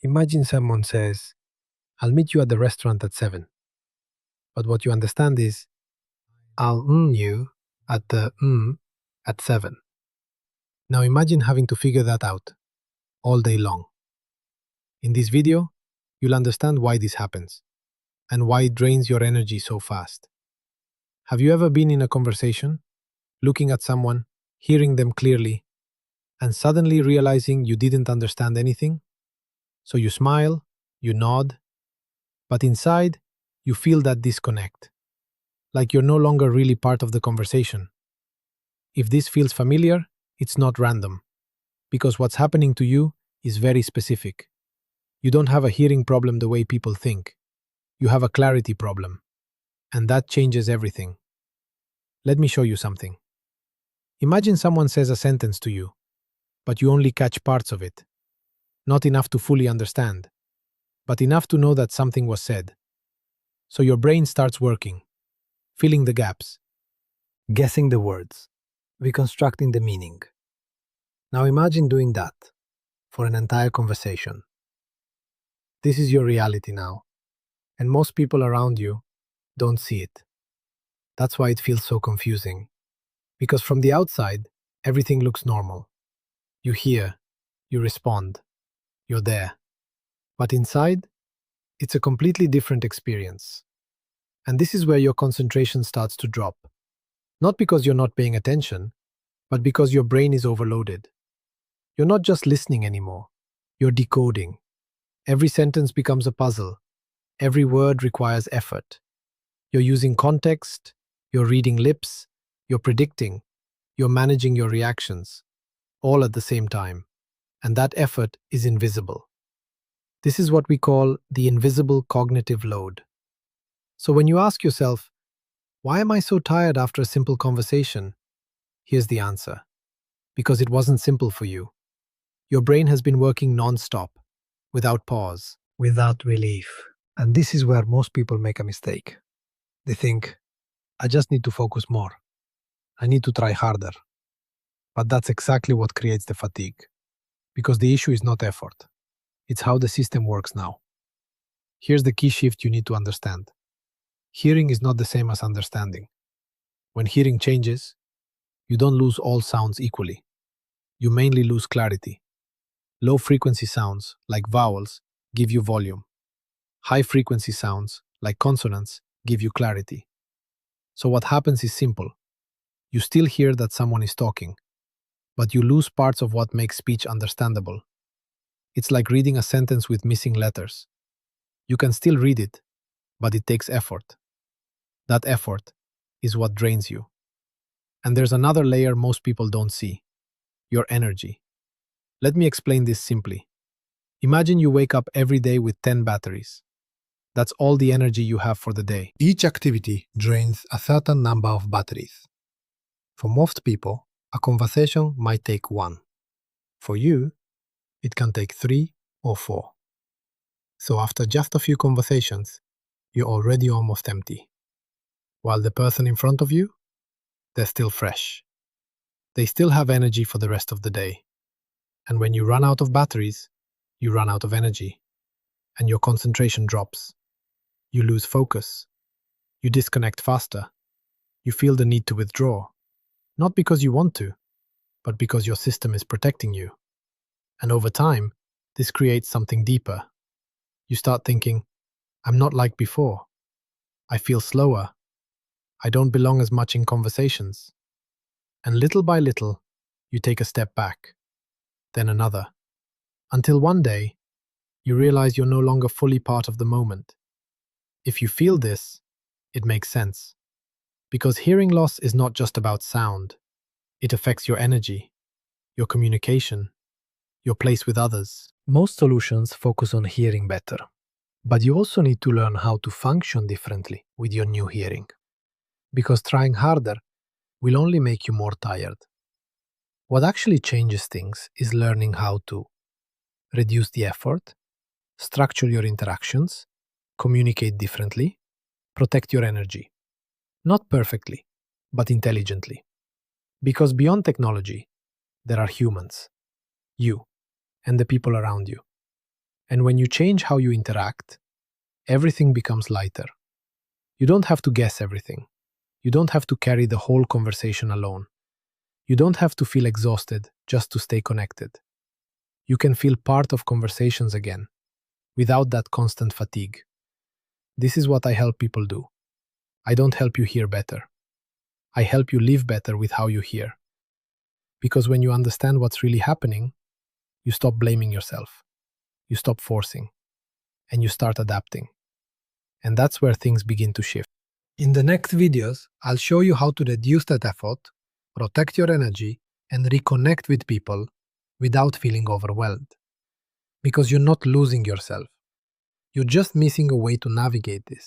Imagine someone says, I'll meet you at the restaurant at 7. But what you understand is, I'll you at the at 7. Now imagine having to figure that out all day long. In this video, you'll understand why this happens and why it drains your energy so fast. Have you ever been in a conversation, looking at someone, hearing them clearly, and suddenly realizing you didn't understand anything? So you smile, you nod, but inside, you feel that disconnect, like you're no longer really part of the conversation. If this feels familiar, it's not random, because what's happening to you is very specific. You don't have a hearing problem the way people think. You have a clarity problem, and that changes everything. Let me show you something. Imagine someone says a sentence to you, but you only catch parts of it. Not enough to fully understand, but enough to know that something was said. So your brain starts working, filling the gaps, guessing the words, reconstructing the meaning. Now imagine doing that for an entire conversation. This is your reality now, and most people around you don't see it. That's why it feels so confusing. Because from the outside, everything looks normal. You hear, you respond, you're there. But inside, it's a completely different experience. And this is where your concentration starts to drop. Not because you're not paying attention, but because your brain is overloaded. You're not just listening anymore, you're decoding. Every sentence becomes a puzzle. Every word requires effort. You're using context, you're reading lips, you're predicting, you're managing your reactions, all at the same time. And that effort is invisible. This is what we call the invisible cognitive load. So when you ask yourself, why am I so tired after a simple conversation? Here's the answer. Because it wasn't simple for you. Your brain has been working non-stop, without pause, without relief. And this is where most people make a mistake. They think, I just need to focus more. I need to try harder. But that's exactly what creates the fatigue. Because the issue is not effort. It's how the system works now. Here's the key shift you need to understand. Hearing is not the same as understanding. When hearing changes, you don't lose all sounds equally. You mainly lose clarity. Low-frequency sounds, like vowels, give you volume. High-frequency sounds, like consonants, give you clarity. So what happens is simple. You still hear that someone is talking, but you lose parts of what makes speech understandable. It's like reading a sentence with missing letters. You can still read it, but it takes effort. That effort is what drains you. And there's another layer most people don't see: your energy. Let me explain this simply. Imagine you wake up every day with 10 batteries. That's all the energy you have for the day. Each activity drains a certain number of batteries. For most people, a conversation might take 1. For you, it can take 3 or 4. So after just a few conversations, you're already almost empty. While the person in front of you, they're still fresh. They still have energy for the rest of the day. And when you run out of batteries, you run out of energy. And your concentration drops. You lose focus. You disconnect faster. You feel the need to withdraw. Not because you want to, but because your system is protecting you. And over time, this creates something deeper. You start thinking, I'm not like before. I feel slower. I don't belong as much in conversations. And little by little, you take a step back, then another, until one day, you realize you're no longer fully part of the moment. If you feel this, it makes sense. Because hearing loss is not just about sound. It affects your energy, your communication, your place with others. Most solutions focus on hearing better. But you also need to learn how to function differently with your new hearing. Because trying harder will only make you more tired. What actually changes things is learning how to reduce the effort, structure your interactions, communicate differently, protect your energy. Not perfectly, but intelligently. Because beyond technology, there are humans, you, and the people around you. And when you change how you interact, everything becomes lighter. You don't have to guess everything. You don't have to carry the whole conversation alone. You don't have to feel exhausted just to stay connected. You can feel part of conversations again, without that constant fatigue. This is what I help people do. I don't help you hear better. I help you live better with how you hear. Because when you understand what's really happening, you stop blaming yourself. You stop forcing. And you start adapting. And that's where things begin to shift. In the next videos, I'll show you how to reduce that effort, protect your energy, and reconnect with people without feeling overwhelmed. Because you're not losing yourself. You're just missing a way to navigate this.